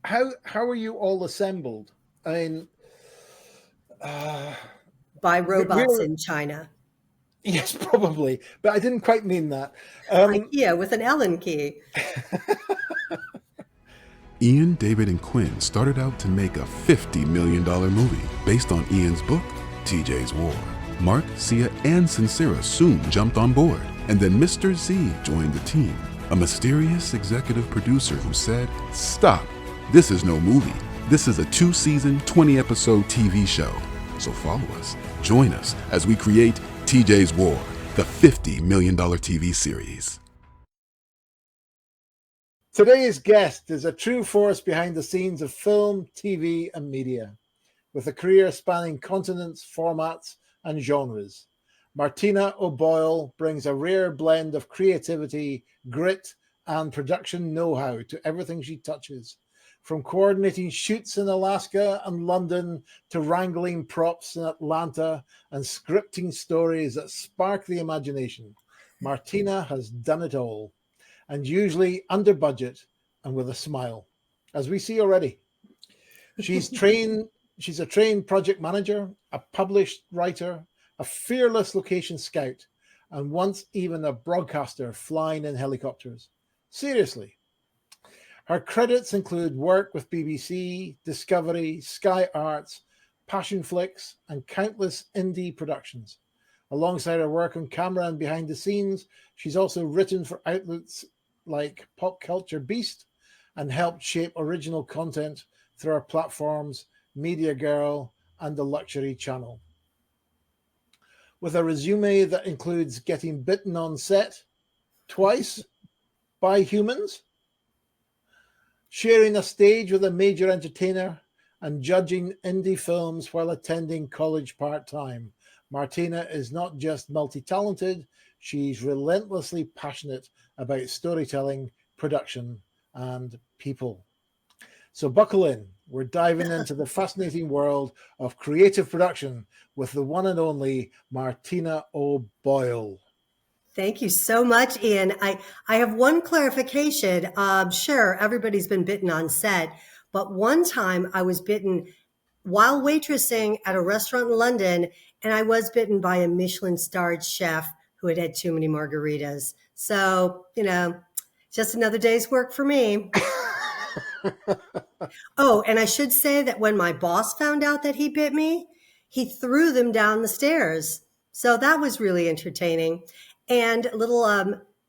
how are you all assembled? I mean, uh, By robots we're in China. yes, probably, but I didn't quite mean that. Um, IKEA with an Allen key. Iain, David, and Quinn started out to make a $50 million movie based on Ian's book, TJ's War. Mark, Sia, and Sincera soon jumped on board, and then Mr. Z joined the team, a mysterious executive producer who said, "Stop, this is no movie. This is a 2-season, 20-episode TV show. So follow us, join us as we create TJ's War, the $50 million TV series." Today's guest is a true force behind the scenes of film, TV, and media, with a career spanning continents, formats, and genres. Martina O'Boyle brings a rare blend of creativity, grit, and production know-how to everything she touches, from coordinating shoots in Alaska and London to wrangling props in Atlanta and scripting stories that spark the imagination. Martina has done it all, and usually under budget and with a smile, as we see already. She's a trained project manager, a published writer, a fearless location scout, and once even a broadcaster flying in helicopters. Seriously. Her credits include work with BBC, Discovery, Sky Arts, Passion Flicks, and countless indie productions. Alongside her work on camera and behind the scenes, she's also written for outlets like Pop Culture Beast and helped shape original content through our platforms Media Girl and the Luxury Channel. With a resume that includes getting bitten on set twice by humans, sharing a stage with a major entertainer, and judging indie films while attending college part-time, Martina is not just multi-talented, she's relentlessly passionate about storytelling, production, and people. So buckle in. We're diving into the fascinating world of creative production with the one and only Martina O'Boyle. Thank you so much, Ian. I have one clarification. Sure, everybody's been bitten on set, but one time I was bitten while waitressing at a restaurant in London, and I was bitten by a Michelin-starred chef who had had too many margaritas. So, just another day's work for me. Oh, and I should say that when my boss found out that he bit me, he threw them down the stairs. So that was really entertaining. And a little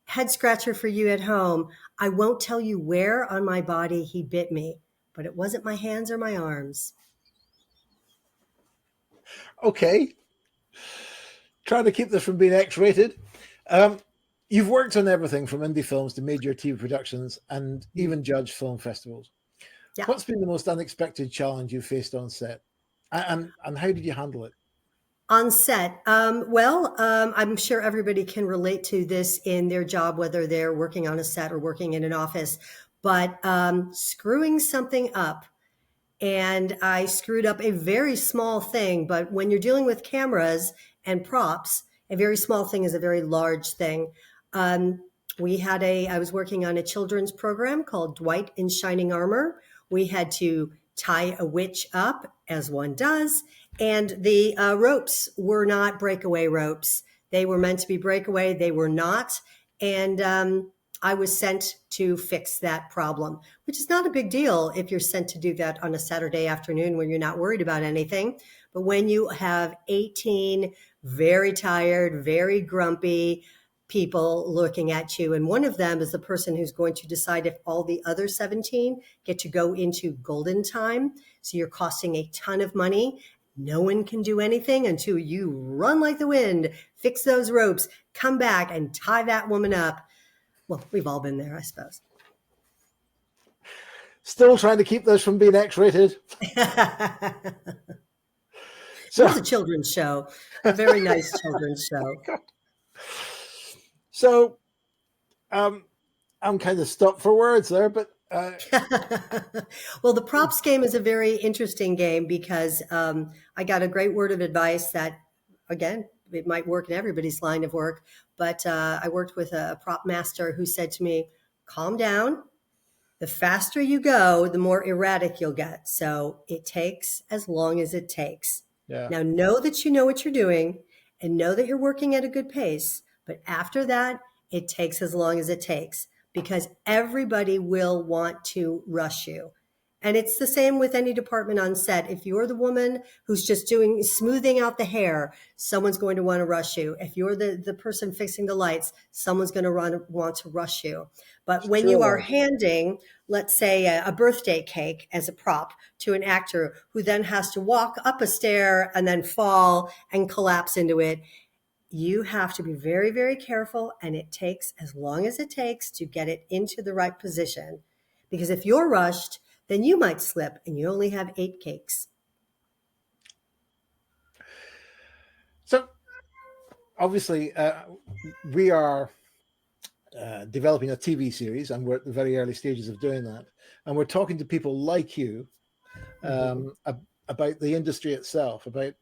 head scratcher for you at home. I won't tell you where on my body he bit me, but it wasn't my hands or my arms. Okay. Trying to keep this from being X-rated. You've worked on everything from indie films to major TV productions and even judged film festivals. Yeah. What's been the most unexpected challenge you faced on set? And how did you handle it? On set, I'm sure everybody can relate to this in their job, whether they're working on a set or working in an office, but screwing something up. And I screwed up a very small thing, but when you're dealing with cameras and props, a very small thing is a very large thing. I was working on a children's program called Dwight in Shining Armor. We had to tie a witch up, as one does, and the ropes were not breakaway ropes. They were meant to be breakaway. They were not. And I was sent to fix that problem, which is not a big deal if you're sent to do that on a Saturday afternoon when you're not worried about anything. But when you have 18 very tired, very grumpy people looking at you, and one of them is the person who's going to decide if all the other 17 get to go into golden time. So you're costing a ton of money. No one can do anything until you run like the wind, fix those ropes, come back and tie that woman up. Well, we've all been there, I suppose. Still trying to keep this from being X-rated. So, it was a children's show, a very nice children's show. So, I'm kind of stopped for words there, but well, the props game is a very interesting game because I got a great word of advice that, again, it might work in everybody's line of work, but I worked with a prop master who said to me, calm down, The faster you go, the more erratic you'll get. So it takes as long as it takes. Yeah. Now, know that you know what you're doing and know that you're working at a good pace. But after that, it takes as long as it takes because everybody will want to rush you. And it's the same with any department on set. If you're the woman who's just doing smoothing out the hair, someone's going to want to rush you. If you're the person fixing the lights, someone's going to want to rush you. But when you are Sure. handing, let's say, a birthday cake as a prop to an actor who then has to walk up a stair and then fall and collapse into it, you have to be very, very careful. And it takes as long as it takes to get it into the right position. Because if you're rushed, then you might slip and you only have 8 cakes. So obviously, we are developing a TV series, and we're at the very early stages of doing that. And we're talking to people like you about the industry itself, about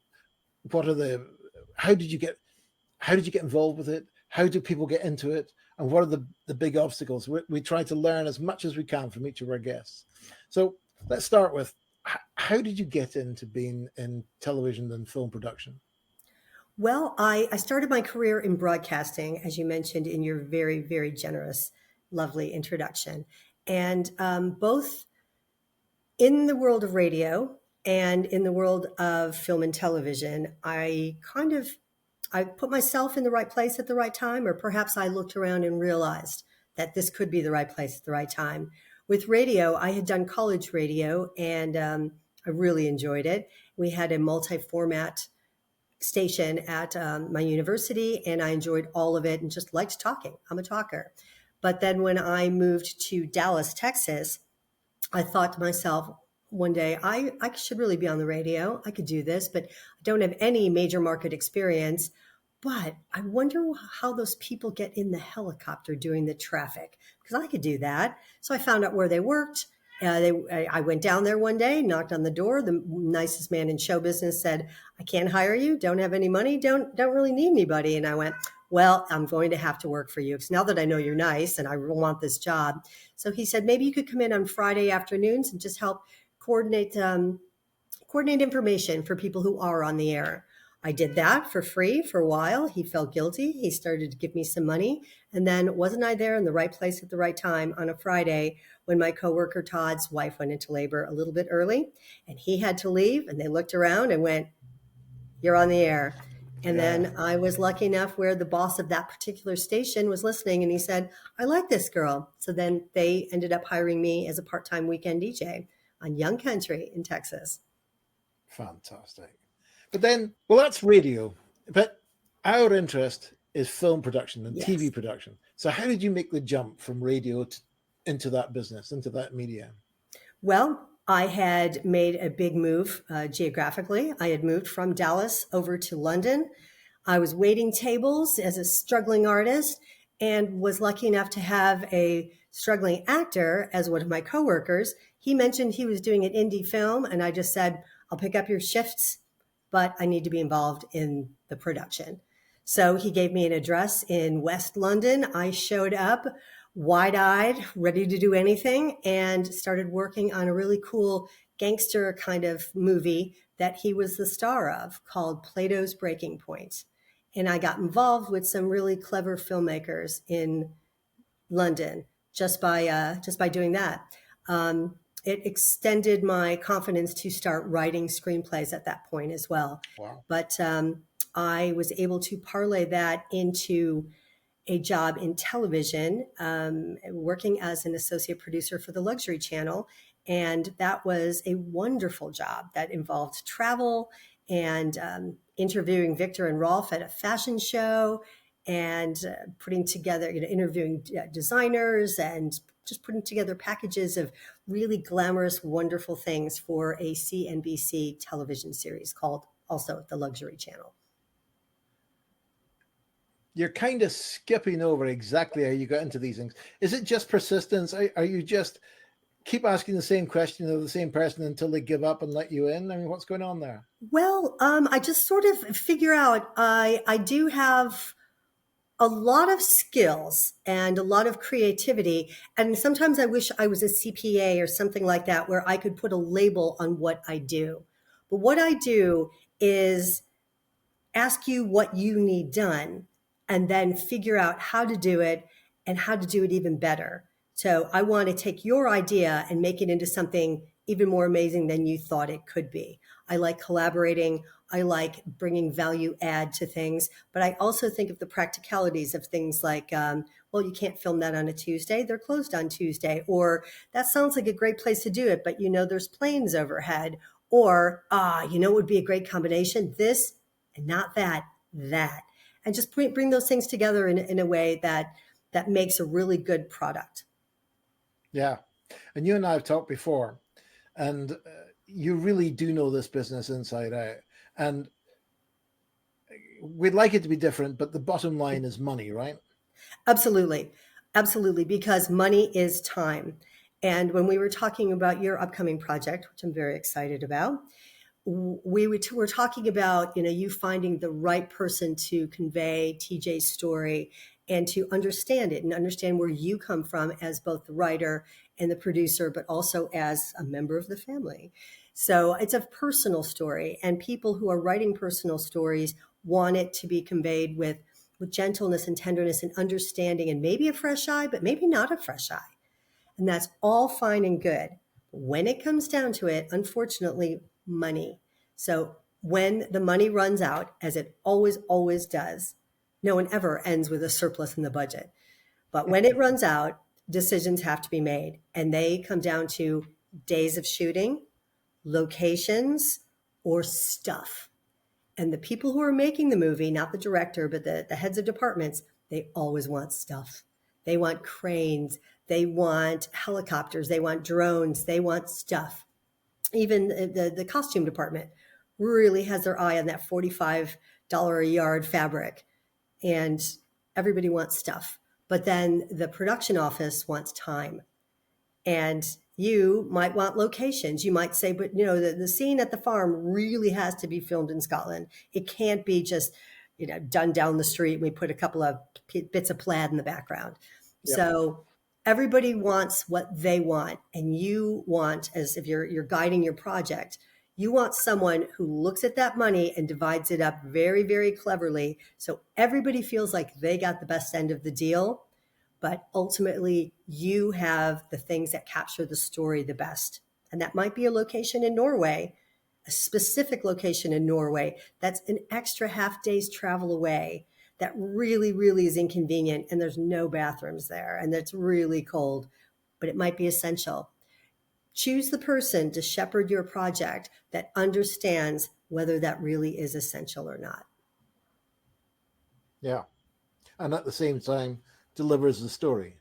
how did you get involved with it? How do people get into it? And what are the big obstacles? We try to learn as much as we can from each of our guests. So let's start with, how did you get into being in television and film production? Well, I started my career in broadcasting, as you mentioned in your very, very generous, lovely introduction. And both in the world of radio and in the world of film and television, I put myself in the right place at the right time, or perhaps I looked around and realized that this could be the right place at the right time. With radio, I had done college radio and I really enjoyed it. We had a multi-format station at my university and I enjoyed all of it and just liked talking. I'm a talker. But then when I moved to Dallas, Texas, I thought to myself one day, I should really be on the radio. I could do this, but I don't have any major market experience. But I wonder how those people get in the helicopter doing the traffic, because I could do that. So I found out where they worked. I went down there one day, knocked on the door. The nicest man in show business said, "I can't hire you. Don't have any money. Don't really need anybody." And I went, "Well, I'm going to have to work for you because now that I know you're nice and I want this job." So he said, "Maybe you could come in on Friday afternoons and just help coordinate information for people who are on the air." I did that for free for a while. He felt guilty. He started to give me some money. And then wasn't I there in the right place at the right time on a Friday when my coworker Todd's wife went into labor a little bit early and he had to leave, and they looked around and went, "You're on the air." And then I was lucky enough where the boss of that particular station was listening and he said, "I like this girl." So then they ended up hiring me as a part-time weekend DJ on Young Country in Texas. Fantastic. But then, well, that's radio. But our interest is film production and Yes. TV production. So how did you make the jump from radio into that business, into that media? Well, I had made a big move geographically. I had moved from Dallas over to London. I was waiting tables as a struggling artist and was lucky enough to have a struggling actor as one of my coworkers. He mentioned he was doing an indie film, and I just said, "I'll pick up your shifts, but I need to be involved in the production." So he gave me an address in West London. I showed up wide-eyed, ready to do anything, and started working on a really cool gangster kind of movie that he was the star of called Plato's Breaking Point. And I got involved with some really clever filmmakers in London just by doing that. It extended my confidence to start writing screenplays at that point as well. Wow. But I was able to parlay that into a job in television, working as an associate producer for the Luxury Channel. And that was a wonderful job that involved travel and interviewing Victor and Rolf at a fashion show and putting together, interviewing designers and just putting together packages of really glamorous, wonderful things for a CNBC television series called also The Luxury Channel. You're kind of skipping over exactly how you got into these things. Is it just persistence? Are you just keep asking the same question of the same person until they give up and let you in? I mean, what's going on there? Well, I just sort of figure out I do have A lot of skills and a lot of creativity. And sometimes I wish I was a CPA or something like that, where I could put a label on what I do. But what I do is ask you what you need done and then figure out how to do it and how to do it even better. So I want to take your idea and make it into something even more amazing than you thought it could be. I like collaborating. I like bringing value add to things, but I also think of the practicalities of things like, well, you can't film that on a Tuesday. They're closed on Tuesday. Or that sounds like a great place to do it, but there's planes overhead. Or, it would be a great combination. This and not that, and just bring those things together in a way that makes a really good product. Yeah. And you and I have talked before, and you really do know this business inside out. And we'd like it to be different, but the bottom line is money, right? Absolutely. Absolutely. Because money is time. And when we were talking about your upcoming project, which I'm very excited about, we're talking about, you finding the right person to convey TJ's story and to understand it and understand where you come from as both the writer and the producer, but also as a member of the family. So it's a personal story, and people who are writing personal stories want it to be conveyed with gentleness and tenderness and understanding, and maybe a fresh eye, but maybe not a fresh eye. And that's all fine and good. When it comes down to it, unfortunately, money. So when the money runs out, as it always does, no one ever ends with a surplus in the budget. But when it runs out, decisions have to be made. And they come down to days of shooting, locations, or stuff. And the people who are making the movie, not the director, but the heads of departments, they always want stuff. They want cranes. They want helicopters. They want drones. They want stuff. Even the costume department really has their eye on that $45 a yard fabric. And everybody wants stuff. But then the production office wants time. And you might want locations. You might say, but the scene at the farm really has to be filmed in Scotland. It can't be just, done down the street. And we put a couple of bits of plaid in the background. Yep. So everybody wants what they want. And you want, as if you're guiding your project, you want someone who looks at that money and divides it up very, very cleverly. So everybody feels like they got the best end of the deal. But ultimately, you have the things that capture the story the best. And that might be a location in Norway, a specific location in Norway that's an extra half day's travel away, that really, really is inconvenient, and there's no bathrooms there, and it's really cold, but it might be essential. Choose the person to shepherd your project that understands whether that really is essential or not. Yeah. And at the same time, delivers the story.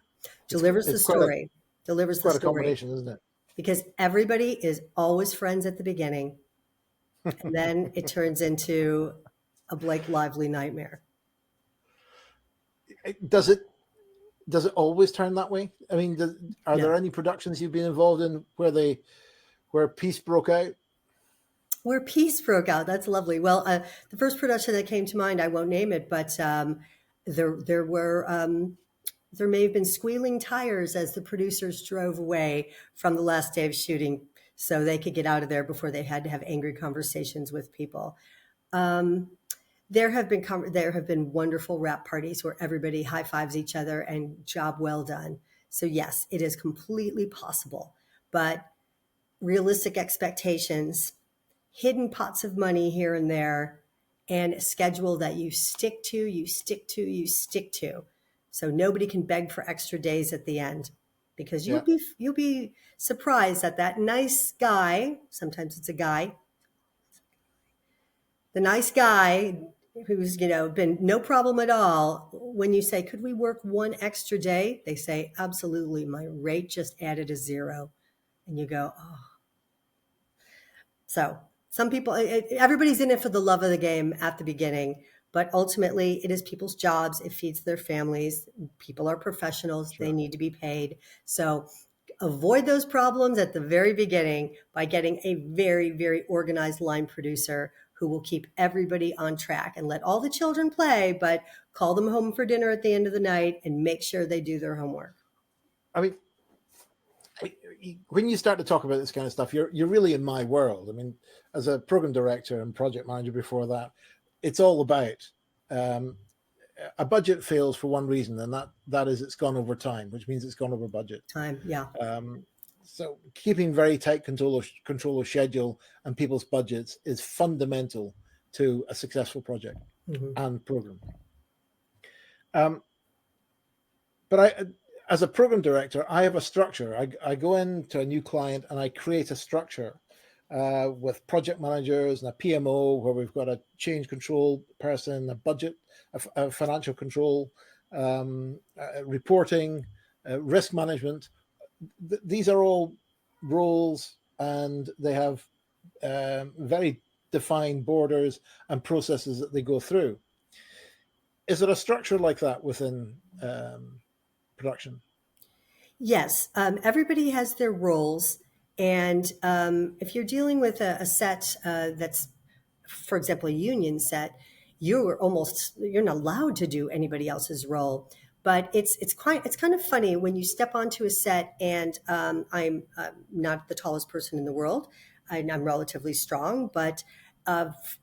Delivers the story. Delivers the story. Quite a combination, isn't it? Because everybody is always friends at the beginning. And then it turns into a Blake Lively nightmare. Does it always turn that way? I mean, are there any productions you've been involved in where peace broke out? Where peace broke out. That's lovely. Well, the first production that came to mind, I won't name it, but there may have been squealing tires as the producers drove away from the last day of shooting so they could get out of there before they had to have angry conversations with people. There have been wonderful wrap parties where everybody high fives each other and job well done. So yes, it is completely possible, but realistic expectations, hidden pots of money here and there, and a schedule that you stick to. So nobody can beg for extra days at the end, because you'll be surprised that nice guy, sometimes it's a guy, the nice guy who's, been no problem at all. When you say, could we work one extra day? They say, absolutely. My rate just added a 0. And you go, oh. So some people, everybody's in it for the love of the game at the beginning, but ultimately it is people's jobs. It feeds their families. People are professionals. Sure. They need to be paid. So avoid those problems at the very beginning by getting a very, very organized line producer who will keep everybody on track and let all the children play, but call them home for dinner at the end of the night and make sure they do their homework. I mean, when you start to talk about this kind of stuff, you're really in my world. I mean, as a program director and project manager before that, it's all about a budget fails for one reason, and that is it's gone over time, which means it's gone over budget. Time, yeah. So keeping very tight control of schedule and people's budgets is fundamental to a successful project and program. But as a program director, I have a structure. I go into a new client and I create a structure with project managers and a PMO where we've got a change control person, a budget, a financial control, reporting, risk management. These are all roles, and they have very defined borders and processes that they go through. Is there a structure like that within production? Yes, everybody has their roles, and if you're dealing with a set that's, for example, a union set, you're not allowed to do anybody else's role. But it's kind of funny when you step onto a set, and I'm not the tallest person in the world. I'm relatively strong, but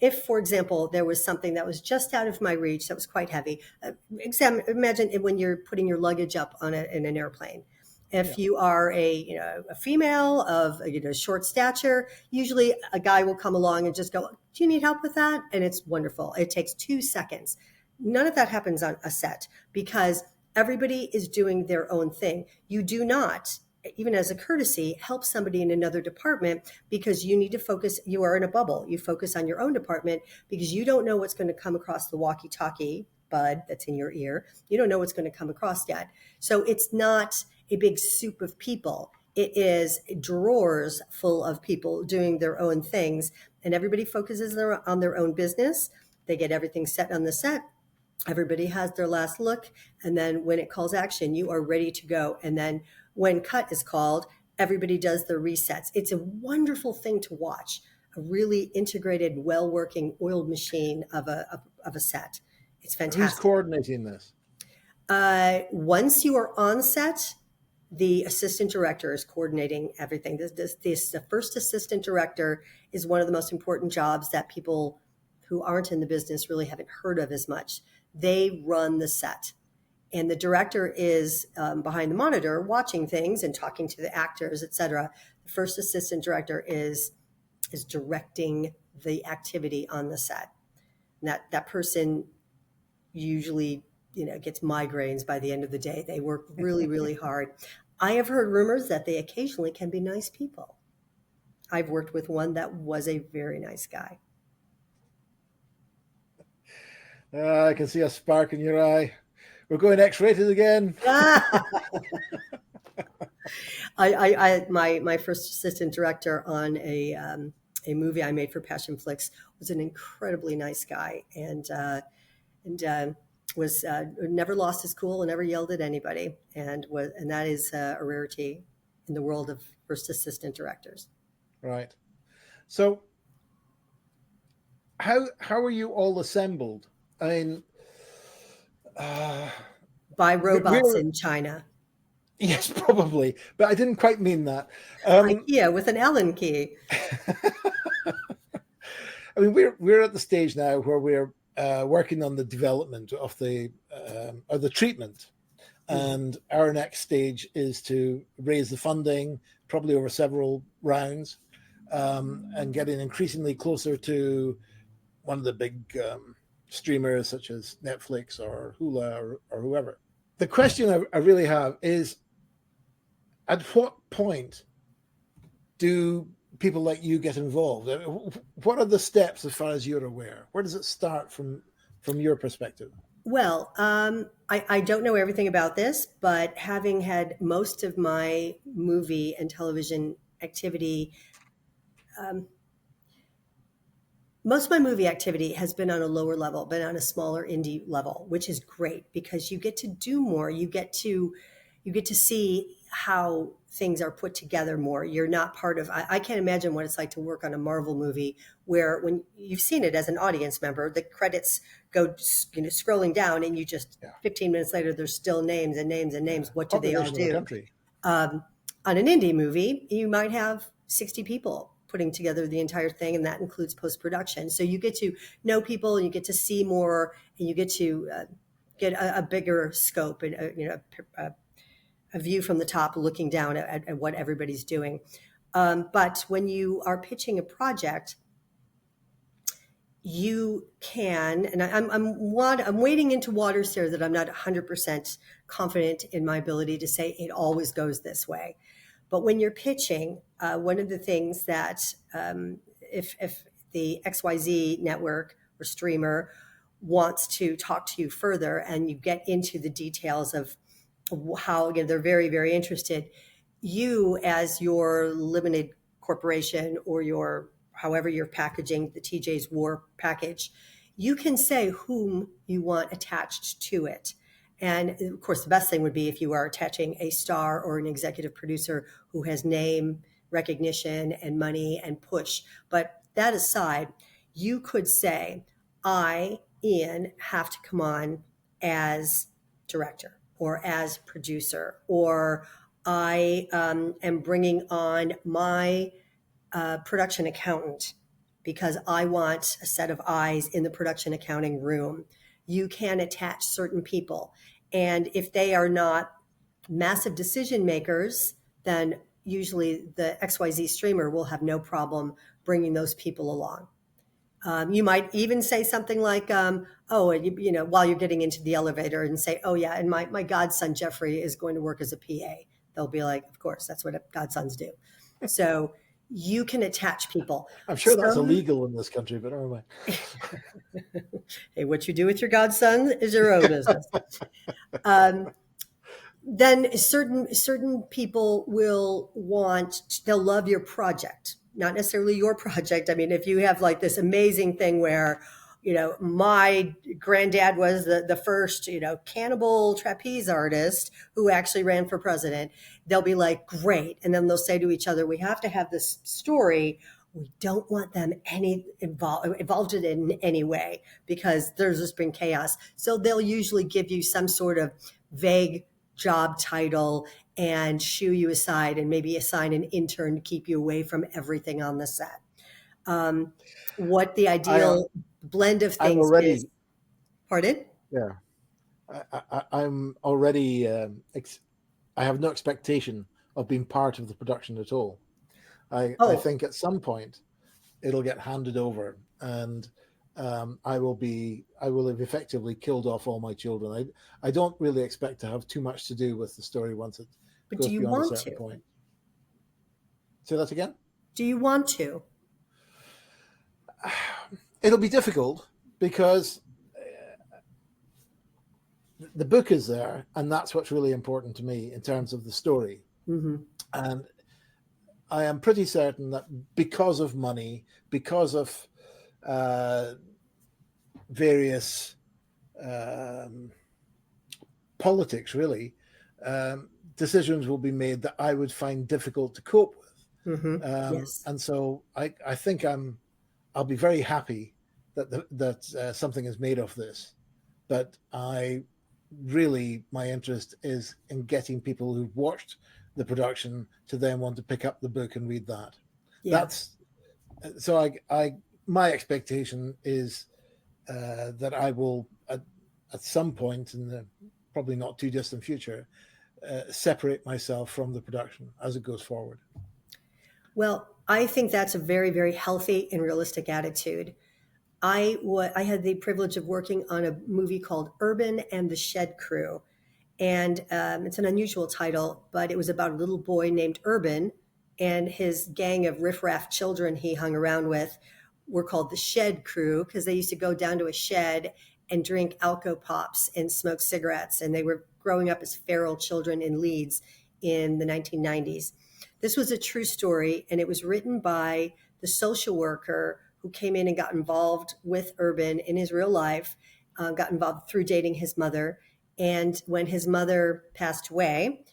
if, for example, there was something that was just out of my reach that was quite heavy, imagine when you're putting your luggage up in an airplane. If you are a female of short stature, usually a guy will come along and just go, "Do you need help with that?" And it's wonderful. It takes 2 seconds. None of that happens on a set because everybody is doing their own thing. You do not, even as a courtesy, help somebody in another department because you need to focus. You are in a bubble. You focus on your own department because you don't know what's going to come across the walkie-talkie bud that's in your ear. You don't know what's going to come across yet. So it's not a big soup of people. It is drawers full of people doing their own things, and everybody focuses on their own business. They get everything set on the set. Everybody has their last look, and then when it calls action, you are ready to go. And then when cut is called, everybody does their resets. It's a wonderful thing to watch, a really integrated, well-working oiled machine of a set. It's fantastic. Who's coordinating this? Once you are on set, the assistant director is coordinating everything. The first assistant director is one of the most important jobs that people who aren't in the business really haven't heard of as much. They run the set, and the director is behind the monitor watching things and talking to the actors, etc. The first assistant director is directing the activity on the set. And that person usually gets migraines by the end of the day. They work really, really hard. I have heard rumors that they occasionally can be nice people. I've worked with one that was a very nice guy. I can see a spark in your eye. We're going X-rated again. My first assistant director on a movie I made for Passion Flicks was an incredibly nice guy, and was never lost his cool and never yelled at anybody, and that is a rarity in the world of first assistant directors. Right. So how are you all assembled? I mean, by robots in China. Yes, probably, but I didn't quite mean that. IKEA with an Allen key. I mean, we're at the stage now where we're working on the development of the treatment, and our next stage is to raise the funding, probably over several rounds, and getting increasingly closer to one of the big streamers such as Netflix or Hulu or whoever. The question I really have is, at what point do people like you get involved? What are the steps as far as you're aware? Where does it start from your perspective? Well, I don't know everything about this, but having had most of my movie and television activity, most of my movie activity has been on a lower level, been on a smaller indie level, which is great because you get to do more. You get to you get to see how things are put together more. You're not part of, I can't imagine what it's like to work on a Marvel movie where when you've seen it as an audience member, the credits go, scrolling down and you just, Yeah. 15 minutes later, there's still names and names and names. What do they all Population of a do? country. On an indie movie, you might have 60 people putting together the entire thing, and that includes post-production. So you get to know people, and you get to see more, and you get to get a bigger scope and a view from the top, looking down at what everybody's doing. But when you are pitching a project, you can, and I'm wading into waters here that I'm not 100% confident in my ability to say it always goes this way. But when you're pitching, one of the things that if the XYZ network or streamer wants to talk to you further and you get into the details of how, again, they're very, very interested, you as your limited corporation or your however you're packaging the TJ's War package, you can say whom you want attached to it. And of course, the best thing would be if you are attaching a star or an executive producer who has name recognition and money and push. But that aside, you could say, I, Iain, have to come on as director or as producer, or I am bringing on my production accountant because I want a set of eyes in the production accounting room. You can attach certain people. And if they are not massive decision makers, then usually the XYZ streamer will have no problem bringing those people along. You might even say something like, while you're getting into the elevator and say, oh yeah, and my godson Jeffrey is going to work as a PA. They'll be like, of course, that's what godsons do. So you can attach people. I'm sure that's illegal in this country, but never mind. Hey, what you do with your godson is your own business. Then certain people they'll love your project, not necessarily your project. I mean, if you have like this amazing thing where, my granddad was the first, cannibal trapeze artist who actually ran for president, they'll be like, great. And then they'll say to each other, we have to have this story. We don't want them involved in it in any way because there's just been chaos. So they'll usually give you some sort of vague job title and shoo you aside and maybe assign an intern to keep you away from everything on the set. What the ideal blend of things is. Pardon? Yeah. I'm already, I have no expectation of being part of the production at all. I think at some point it'll get handed over and I will have effectively killed off all my children. I don't really expect to have too much to do with the story once it goes beyond a certain point. Say that again? Do you want to? It'll be difficult because the book is there, and that's what's really important to me in terms of the story. Mm-hmm. And I am pretty certain that because of money, because of various politics, really, decisions will be made that I would find difficult to cope with. Mm-hmm. Yes. And so I think I'll be very happy that something is made of this, but my interest is in getting people who've watched the production to then want to pick up the book and read that. Yeah. My expectation is that I will at some point in the probably not too distant future separate myself from the production as it goes forward. Well, I think that's a very, very healthy and realistic attitude. I had the privilege of working on a movie called Urban and the Shed Crew. And it's an unusual title, but it was about a little boy named Urban and his gang of riffraff children he hung around with were called the Shed Crew because they used to go down to a shed and drink Alco Pops and smoke cigarettes. And they were growing up as feral children in Leeds in the 1990s. This was a true story, and it was written by the social worker who came in and got involved with Urban in his real life, got involved through dating his mother. And when his mother passed away,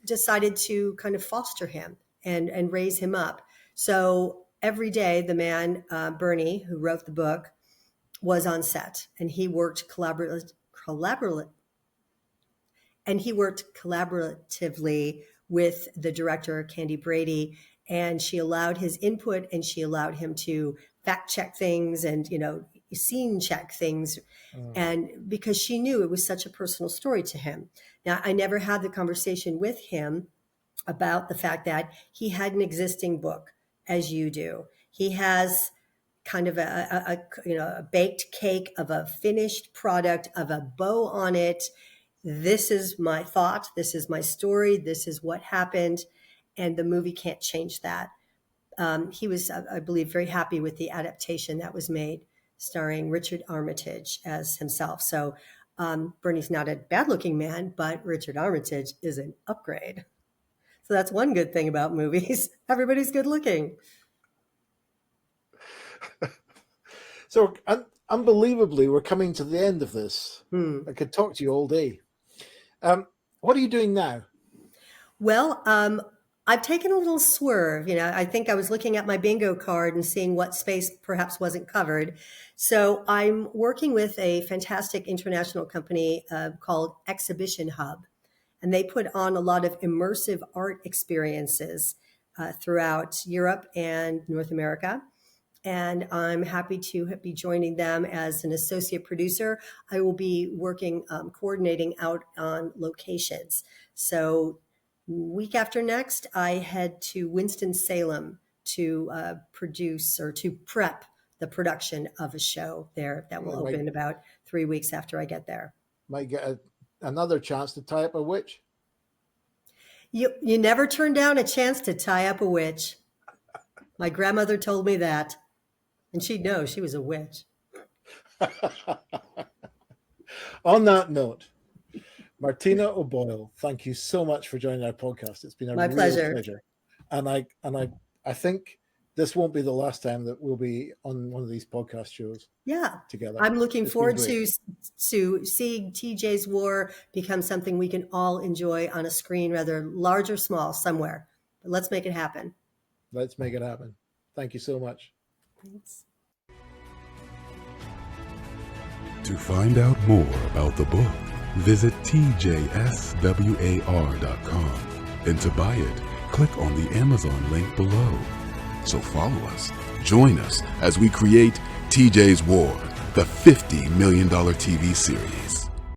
decided to kind of foster him and raise him up. So every day, the man, Bernie, who wrote the book, was on set, and he worked collaboratively with the director, Candy Brady, and she allowed his input, and she allowed him to fact check things and, scene check things. And because she knew it was such a personal story to him. Now, I never had the conversation with him about the fact that he had an existing book, as you do. He has kind of a baked cake of a finished product, of a bow on it. This is my thought. This is my story. This is what happened. And the movie can't change that. He was, I believe, very happy with the adaptation that was made, starring Richard Armitage as himself. So Bernie's not a bad-looking man, but Richard Armitage is an upgrade. So that's one good thing about movies. Everybody's good looking. So unbelievably, we're coming to the end of this. I could talk to you all day. What are you doing now? Well, I've taken a little swerve. I think I was looking at my bingo card and seeing what space perhaps wasn't covered. So I'm working with a fantastic international company called Exhibition Hub. And they put on a lot of immersive art experiences throughout Europe and North America. And I'm happy to be joining them as an associate producer. I will be working, coordinating out on locations. So week after next, I head to Winston-Salem to produce or to prep the production of a show there that will open about 3 weeks after I get there. Might get another chance to tie up a witch. You never turn down a chance to tie up a witch. My grandmother told me that. And she'd know she was a witch. On that note, Martina O'Boyle, thank you so much for joining our podcast. It's been a real pleasure. And I think this won't be the last time that we'll be on one of these podcast shows. Yeah, together. I'm looking forward to seeing TJ's War become something we can all enjoy on a screen, whether large or small, somewhere. But let's make it happen. Let's make it happen. Thank you so much. Thanks. To find out more about the book, visit tjswar.com. And to buy it, click on the Amazon link below. So follow us, join us as we create TJ's War, the $50 million TV series.